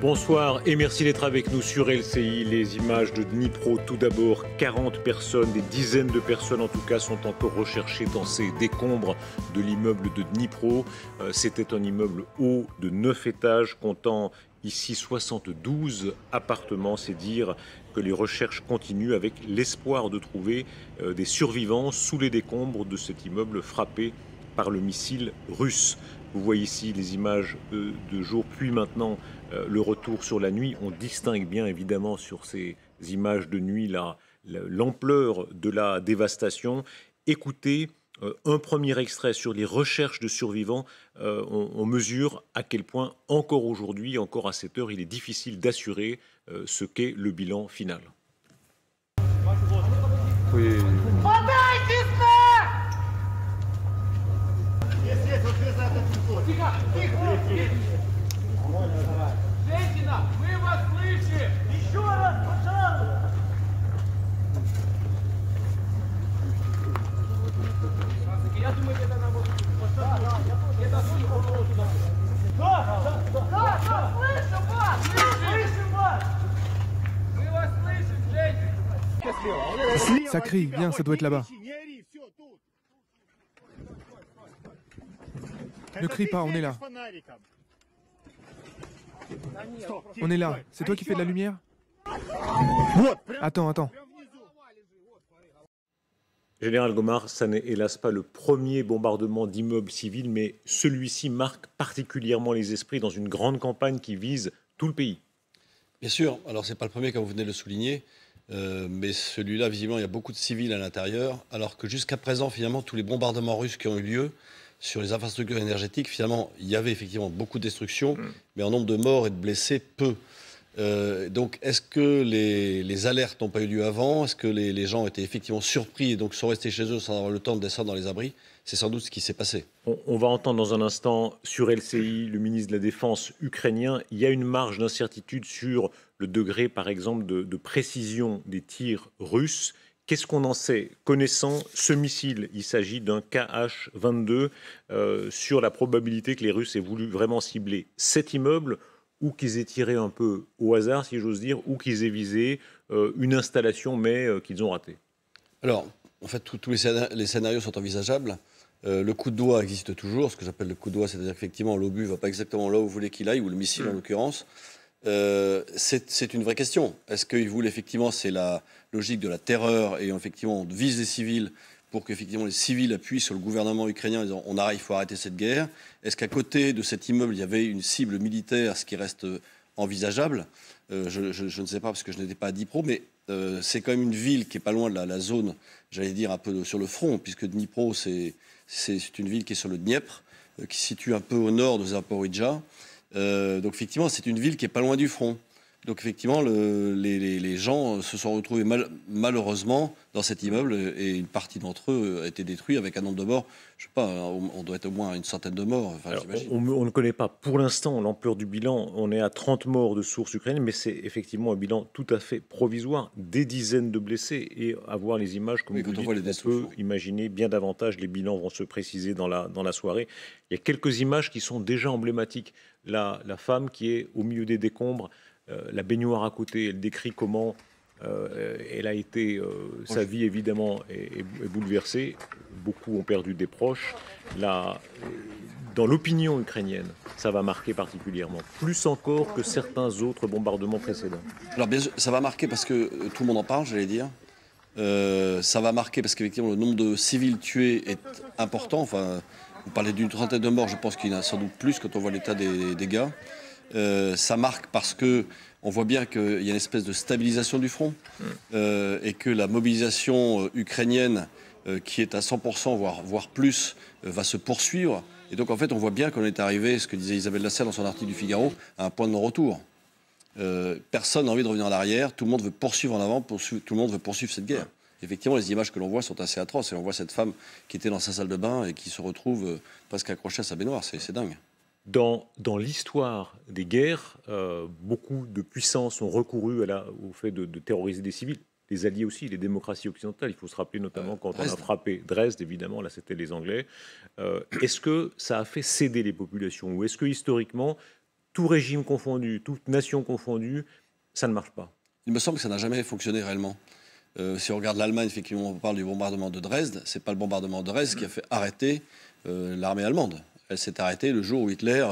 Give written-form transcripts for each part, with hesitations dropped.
Bonsoir et merci d'être avec nous sur LCI. Les images de Dnipro, tout d'abord, 40 personnes, des dizaines de personnes en tout cas sont encore recherchées dans ces décombres de l'immeuble de Dnipro. C'était un immeuble haut de 9 étages comptant ici 72 appartements. C'est dire que les recherches continuent avec l'espoir de trouver des survivants sous les décombres de cet immeuble frappé par le missile russe. Vous voyez ici les images de jour, puis maintenant le retour sur la nuit. On distingue bien évidemment sur ces images de nuit l'ampleur de la dévastation. Écoutez un premier extrait sur les recherches de survivants. On mesure à quel point encore aujourd'hui, encore à cette heure, il est difficile d'assurer ce qu'est le bilan final. Oui. Женщина, мы вас слышим! Еще раз, пожалуйста! Я думаю, это надо это Да, слышим вас! Слышим вас! Мы вас слышим, женщина! Ça crie, viens, ça doit être là-bas. Ne crie pas, on est là. On est là. C'est toi qui fais de la lumière? Attends. Général Gomard, ça n'est hélas pas le premier bombardement d'immeubles civils, mais celui-ci marque particulièrement les esprits dans une grande campagne qui vise tout le pays. Bien sûr, alors c'est pas le premier comme vous venez de le souligner, mais celui-là, visiblement, il y a beaucoup de civils à l'intérieur, alors que jusqu'à présent, finalement, tous les bombardements russes qui ont eu lieu sur les infrastructures énergétiques, finalement, il y avait effectivement beaucoup de destruction, mais en nombre de morts et de blessés, peu. Donc, est-ce que les alertes n'ont pas eu lieu avant? Est-ce que les gens ont été effectivement surpris et donc sont restés chez eux sans avoir le temps de descendre dans les abris? C'est sans doute ce qui s'est passé. On va entendre dans un instant sur LCI le ministre de la Défense ukrainien. Il y a une marge d'incertitude sur le degré, par exemple, de précision des tirs russes. Qu'est-ce qu'on en sait connaissant ce missile? Il s'agit d'un KH-22 sur la probabilité que les Russes aient voulu vraiment cibler cet immeuble ou qu'ils aient tiré un peu au hasard, si j'ose dire, ou qu'ils aient visé une installation mais qu'ils ont raté. Alors, en fait, tous les scénarios sont envisageables. Le coup de doigt existe toujours, ce que j'appelle le coup de doigt, c'est-à-dire qu'effectivement l'obus ne va pas exactement là où vous voulez qu'il aille, ou le missile en l'occurrence. C'est une vraie question. Est-ce qu'ils voulaient effectivement, c'est la logique de la terreur, et effectivement on vise les civils pour qu'effectivement les civils appuient sur le gouvernement ukrainien en disant il faut arrêter cette guerre? Est-ce qu'à côté de cet immeuble il y avait une cible militaire, ce qui reste envisageable? Je ne sais pas parce que je n'étais pas à Dnipro, mais c'est quand même une ville qui est pas loin de la zone, j'allais dire un peu sur le front, puisque Dnipro c'est une ville qui est sur le Dniepr, qui se situe un peu au nord de Zaporijjia. Donc effectivement, c'est une ville qui est pas loin du front. Donc effectivement, les gens se sont retrouvés malheureusement dans cet immeuble et une partie d'entre eux a été détruite avec un nombre de morts. Je sais pas, on doit être au moins une centaine de morts. Enfin, alors, on ne connaît pas pour l'instant l'ampleur du bilan. On est à 30 morts de sources ukrainiennes, mais c'est effectivement un bilan tout à fait provisoire. Des dizaines de blessés et à voir les images, comme vous dites, on peut imaginer bien davantage. Les bilans vont se préciser dans la soirée. Il y a quelques images qui sont déjà emblématiques. La femme qui est au milieu des décombres, la baignoire à côté, elle décrit comment elle a été, sa vie évidemment est bouleversée. Beaucoup ont perdu des proches. Là, dans l'opinion ukrainienne, ça va marquer particulièrement, plus encore que certains autres bombardements précédents. Alors bien sûr, ça va marquer parce que tout le monde en parle, j'allais dire. Ça va marquer parce qu'effectivement le nombre de civils tués est important. Enfin, vous parlez d'une trentaine de morts, je pense qu'il y en a sans doute plus quand on voit l'état des dégâts. Ça marque parce que on voit bien qu'il y a une espèce de stabilisation du front et que la mobilisation ukrainienne qui est à 100%, voire plus, va se poursuivre. Et donc en fait, on voit bien qu'on est arrivé, ce que disait Isabelle Lasserre dans son article du Figaro, à un point de non-retour. Personne n'a envie de revenir en arrière, tout le monde veut poursuivre en avant, tout le monde veut poursuivre cette guerre. Effectivement, les images que l'on voit sont assez atroces et on voit cette femme qui était dans sa salle de bain et qui se retrouve presque accrochée à sa baignoire, c'est dingue. Dans l'histoire des guerres, beaucoup de puissances ont recouru au fait de terroriser des civils. Les alliés aussi, les démocraties occidentales. Il faut se rappeler notamment quand on a frappé Dresde, évidemment, là c'était les Anglais. Est-ce que ça a fait céder les populations? Ou est-ce que historiquement, tout régime confondu, toute nation confondue, ça ne marche pas. Il me semble que ça n'a jamais fonctionné réellement. Si on regarde l'Allemagne, effectivement, on parle du bombardement de Dresde. C'est pas le bombardement de Dresde qui a fait arrêter l'armée allemande. Elle s'est arrêtée le jour où Hitler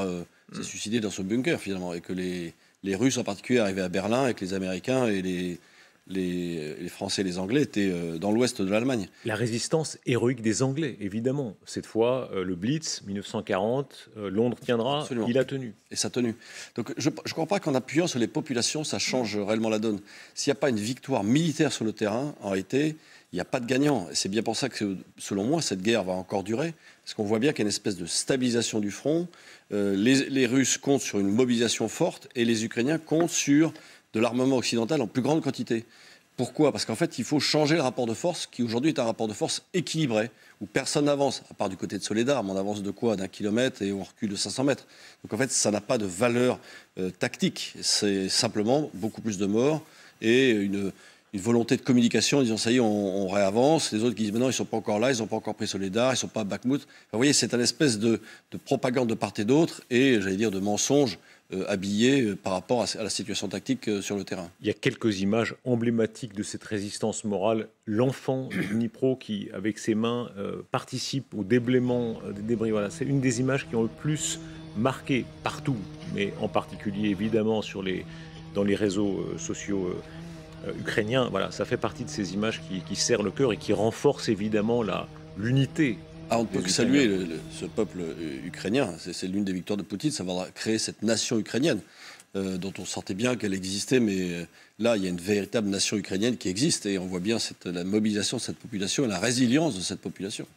s'est suicidé dans son bunker, finalement, et que les Russes en particulier arrivaient à Berlin, et que les Américains et les Français et les Anglais étaient dans l'ouest de l'Allemagne. La résistance héroïque des Anglais, évidemment. Cette fois, le Blitz, 1940, Londres tiendra, Absolument. il a tenu. Et ça a tenu. Donc je ne crois pas qu'en appuyant sur les populations, ça change réellement la donne. S'il n'y a pas une victoire militaire sur le terrain, en réalité, il n'y a pas de gagnant. Et c'est bien pour ça que, selon moi, cette guerre va encore durer. Parce qu'on voit bien qu'il y a une espèce de stabilisation du front. Les Russes comptent sur une mobilisation forte et les Ukrainiens comptent sur de l'armement occidental en plus grande quantité. Pourquoi ? Parce qu'en fait, il faut changer le rapport de force, qui aujourd'hui est un rapport de force équilibré, où personne n'avance, à part du côté de Soledar, mais on avance de quoi ? D'un kilomètre et on recule de 500 mètres. Donc en fait, ça n'a pas de valeur tactique. C'est simplement beaucoup plus de morts et une volonté de communication en disant ça y est, on réavance. Les autres qui disent mais non, ils ne sont pas encore là, ils n'ont pas encore pris Soledar, ils ne sont pas à Bakhmout. Enfin, vous voyez, c'est une espèce de propagande de part et d'autre et, j'allais dire, de mensonges habillés par rapport à la situation tactique sur le terrain. Il y a quelques images emblématiques de cette résistance morale. L'enfant de Dnipro qui, avec ses mains, participe au déblaiement des débris. Voilà, c'est une des images qui ont le plus marqué partout, mais en particulier évidemment dans les réseaux sociaux ukrainiens. Voilà, ça fait partie de ces images qui serrent le cœur et qui renforcent évidemment l'unité. Ah, on ne peut que saluer ce peuple ukrainien. C'est l'une des victoires de Poutine, savoir créer cette nation ukrainienne, dont on sentait bien qu'elle existait, mais là, il y a une véritable nation ukrainienne qui existe, et on voit bien la mobilisation de cette population et la résilience de cette population.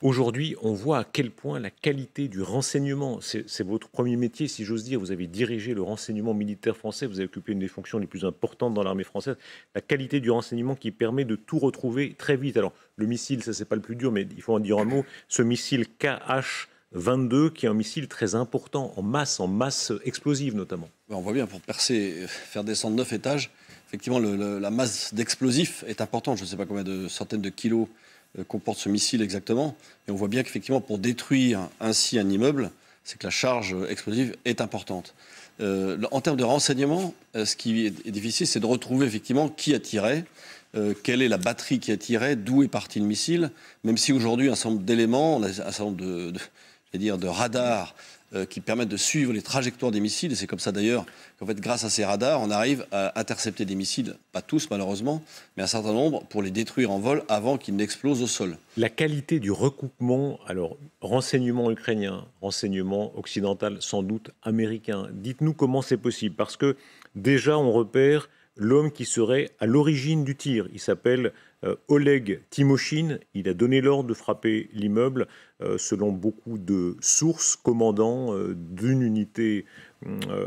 Aujourd'hui, on voit à quel point la qualité du renseignement, c'est votre premier métier, si j'ose dire, vous avez dirigé le renseignement militaire français, vous avez occupé une des fonctions les plus importantes dans l'armée française, la qualité du renseignement qui permet de tout retrouver très vite. Alors, le missile, ça c'est pas le plus dur, mais il faut en dire un mot, ce missile KH-22, qui est un missile très important en masse explosive notamment. On voit bien, pour faire descendre 9 étages, effectivement, la masse d'explosifs est importante. Je ne sais pas combien de centaines de kilos comporte ce missile exactement. Et on voit bien qu'effectivement, pour détruire ainsi un immeuble, c'est que la charge explosive est importante. En termes de renseignement, ce qui est difficile, c'est de retrouver effectivement qui a tiré, quelle est la batterie qui a tiré, d'où est parti le missile, même si aujourd'hui, un certain nombre d'éléments, on a un certain nombre de radars qui permettent de suivre les trajectoires des missiles. Et c'est comme ça d'ailleurs qu'en fait, grâce à ces radars, on arrive à intercepter des missiles, pas tous malheureusement, mais un certain nombre pour les détruire en vol avant qu'ils n'explosent au sol. La qualité du recoupement, alors renseignement ukrainien, renseignement occidental, sans doute américain. Dites-nous comment c'est possible, parce que déjà on repère l'homme qui serait à l'origine du tir. Il s'appelle Oleg Timoshin. Il a donné l'ordre de frapper l'immeuble. Selon beaucoup de sources, commandant d'une unité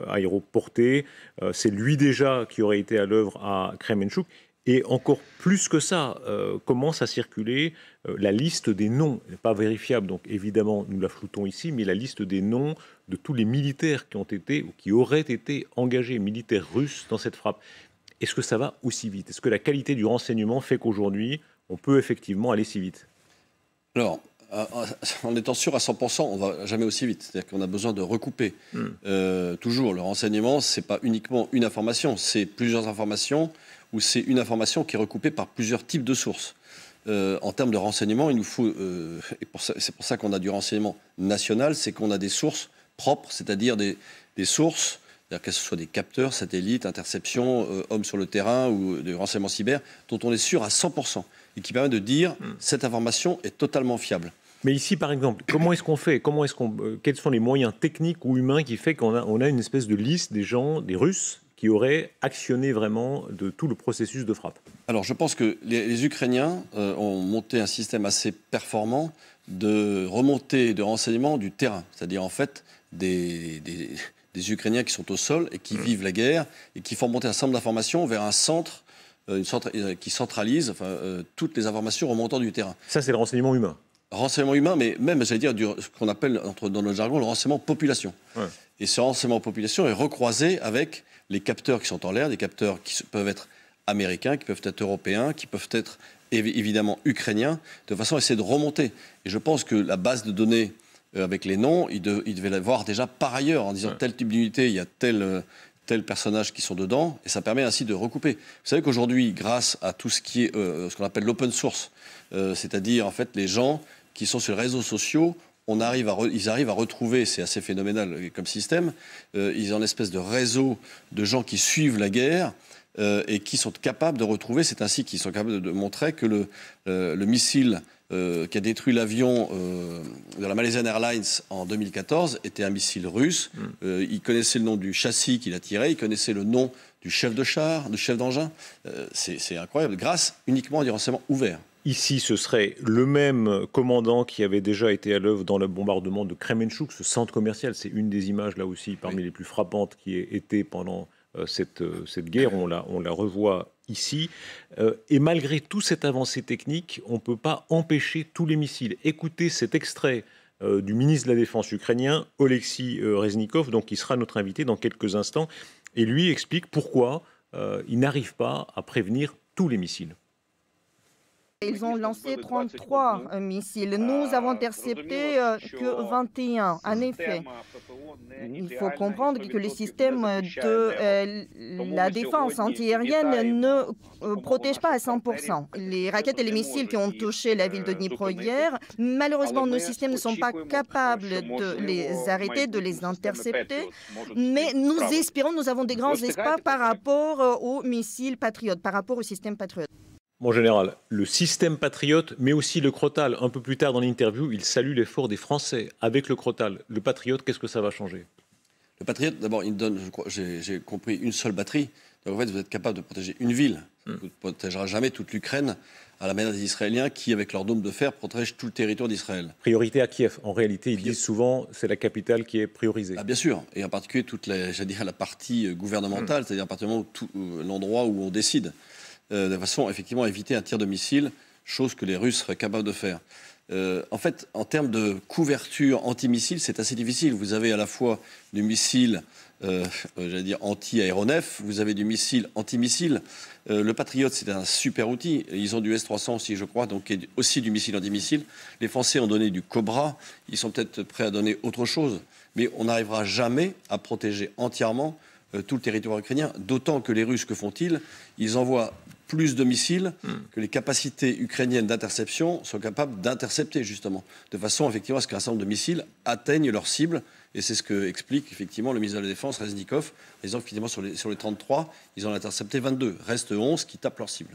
aéroportée. C'est lui déjà qui aurait été à l'œuvre à Kremenchuk. Et encore plus que ça, commence à circuler la liste des noms, pas vérifiable, donc évidemment nous la floutons ici, mais la liste des noms de tous les militaires qui ont été ou qui auraient été engagés, militaires russes, dans cette frappe. Est-ce que ça va aussi vite ? Est-ce que la qualité du renseignement fait qu'aujourd'hui, on peut effectivement aller si vite ? Alors, en étant sûr à 100%, on ne va jamais aussi vite. C'est-à-dire qu'on a besoin de recouper. Toujours, le renseignement, ce n'est pas uniquement une information, c'est plusieurs informations, ou c'est une information qui est recoupée par plusieurs types de sources. En termes de renseignement, il nous faut, et c'est pour ça qu'on a du renseignement national, c'est qu'on a des sources propres, c'est-à-dire des sources, c'est-à-dire que ce soit des capteurs, satellites, interceptions, hommes sur le terrain ou des renseignements cyber, dont on est sûr à 100% et qui permet de dire cette information est totalement fiable. Mais ici, par exemple, comment est-ce qu'on fait ? Quels sont les moyens techniques ou humains qui font qu'on a une espèce de liste des gens, des Russes, qui auraient actionné vraiment de tout le processus de frappe ? Alors, je pense que les Ukrainiens ont monté un système assez performant de remontée de renseignements du terrain, c'est-à-dire en fait des Ukrainiens qui sont au sol et qui vivent la guerre et qui font monter un centre d'information vers un centre, qui centralise toutes les informations remontant du terrain. Ça, c'est le renseignement humain. Renseignement humain, mais même, j'allais dire, ce qu'on appelle dans notre jargon le renseignement population. Ouais. Et ce renseignement population est recroisé avec les capteurs qui sont en l'air, des capteurs qui peuvent être américains, qui peuvent être européens, qui peuvent être évidemment ukrainiens, de façon à essayer de remonter. Et je pense que la base de données avec les noms, il devait l'avoir déjà par ailleurs, en disant tel type d'unité, il y a tel personnage qui sont dedans, et ça permet ainsi de recouper. Vous savez qu'aujourd'hui, grâce à tout ce qui est ce qu'on appelle l'open source, c'est-à-dire en fait les gens qui sont sur les réseaux sociaux, ils arrivent à retrouver, c'est assez phénoménal comme système, ils ont une espèce de réseau de gens qui suivent la guerre et qui sont capables de retrouver, c'est ainsi qu'ils sont capables de montrer que le missile qui a détruit l'avion de la Malaysian Airlines en 2014 était un missile russe. Il connaissait le nom du châssis qu'il a tiré, il connaissait le nom du chef de char, du chef d'engin. C'est incroyable, grâce uniquement à des renseignements ouverts. Ici, ce serait le même commandant qui avait déjà été à l'œuvre dans le bombardement de Kremenchuk, ce centre commercial. C'est une des images, là aussi, parmi les plus frappantes qui ait été pendant cette guerre. On la revoit ici. Et malgré toute cette avancée technique, on ne peut pas empêcher tous les missiles. Écoutez cet extrait du ministre de la Défense ukrainien, Oleksiy Reznikov, donc, qui sera notre invité dans quelques instants. Et lui explique pourquoi il n'arrive pas à prévenir tous les missiles. Ils ont lancé 33 missiles. Nous avons intercepté que 21. En effet, il faut comprendre que le système de la défense antiaérienne ne protège pas à 100%. Les raquettes et les missiles qui ont touché la ville de Dnipro hier, malheureusement, nos systèmes ne sont pas capables de les arrêter, de les intercepter. Mais nous espérons, nous avons des grands espoirs par rapport aux missiles patriotes, par rapport au système patriote. Mon général, le système patriote, mais aussi le Crotale. Un peu plus tard dans l'interview, il salue l'effort des Français avec le Crotale. Le patriote, qu'est-ce que ça va changer? Le patriote, d'abord, il donne, j'ai compris, une seule batterie. Donc en fait, vous êtes capable de protéger une ville. Vous ne protégerez jamais toute l'Ukraine à la manière des Israéliens qui, avec leur dôme de fer, protègent tout le territoire d'Israël. Priorité à Kiev. En réalité, ils disent souvent c'est la capitale qui est priorisée. Ah, bien sûr, et en particulier toute la partie gouvernementale, c'est-à-dire à partir du moment où l'endroit où on décide. De façon effectivement à éviter un tir de missile, chose que les Russes seraient capables de faire. En fait, en termes de couverture anti-missile, c'est assez difficile. Vous avez à la fois du missile, anti-aéronef, vous avez du missile anti-missile. Le Patriot, c'est un super outil. Ils ont du S-300 aussi, je crois, donc aussi du missile anti-missile. Les Français ont donné du Cobra. Ils sont peut-être prêts à donner autre chose. Mais on n'arrivera jamais à protéger entièrement tout le territoire ukrainien. D'autant que les Russes, que font-ils? Ils envoient plus de missiles que les capacités ukrainiennes d'interception sont capables d'intercepter, justement, de façon effectivement à ce qu'un certain nombre de missiles atteignent leur cible. Et c'est ce que explique effectivement le ministre de la Défense, Reznikov, en disant qu'effectivement sur les 33, ils en ont intercepté 22. Reste 11 qui tapent leur cible.